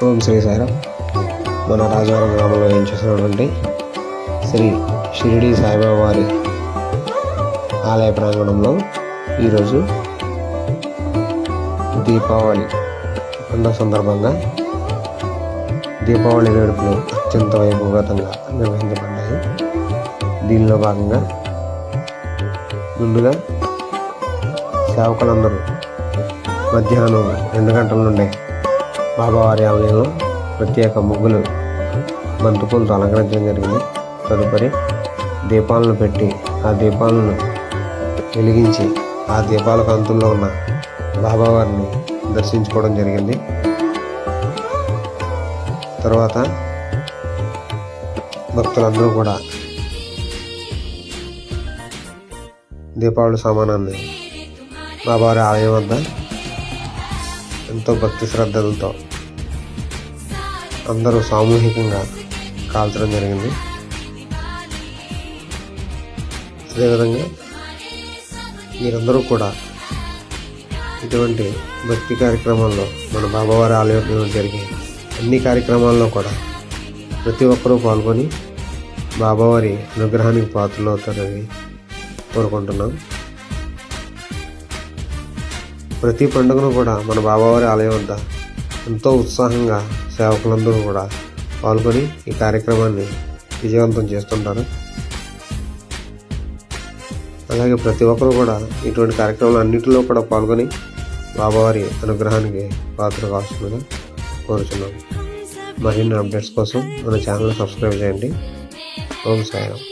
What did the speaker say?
ఓం శ్రీ సాయిరామ్. మన రాజవరం గ్రామంలో ఏం చేసినటువంటి శ్రీ షిరిడి సాయిబాబా వారి ఆలయ ప్రాంగణంలో ఈరోజు దీపావళి పండుగ సందర్భంగా దీపావళి వేడుకలు అత్యంత వైభవతంగా నిర్వహించబడ్డాయి. దీనిలో భాగంగా ముందుగా సేవకులందరూ మధ్యాహ్నం 2 గంటల నుండి బాబావారి ఆలయంలో ప్రత్యేక ముగ్గులు బంతిపూలతో అలంకరించడం జరిగింది. తదుపరి దీపాలను పెట్టి ఆ దీపాలను వెలిగించి ఆ దీపాల కాంతుల్లో ఉన్న బాబావారిని దర్శించుకోవడం జరిగింది. తర్వాత భక్తులందరూ కూడా దీపావళి సామానాన్ని బాబావారి ఆలయం వద్ద ఎంతో భక్తి శ్రద్ధలతో అందరూ సామూహికంగా కాల్చడం జరిగింది. అదేవిధంగా మీరందరూ కూడా ఇటువంటి భక్తి కార్యక్రమాల్లో మన బాబావారి ఆలయంలో జరిగే అన్ని కార్యక్రమాల్లో కూడా ప్రతి ఒక్కరూ పాల్గొని బాబావారి అనుగ్రహానికి పాత్రలు అవుతారని కోరుకుంటున్నాం. ప్రతి పండుగను కూడా మన బాబావారి ఆలయం వద్ద ఎంతో ఉత్సాహంగా సేవకులందరూ కూడా పాల్గొని ఈ కార్యక్రమాన్ని విజయవంతం చేస్తుంటారు. అలాగే ప్రతి ఒక్కరు కూడా ఇటువంటి కార్యక్రమాలు అన్నింటిలో కూడా పాల్గొని బాబావారి అనుగ్రహానికి పాత్ర కావాల్సిందిగా కోరుచున్నాం. మరిన్ని అప్డేట్స్ కోసం మన ఛానల్ సబ్స్క్రైబ్ చేయండి. ఓం సాయిరామ్.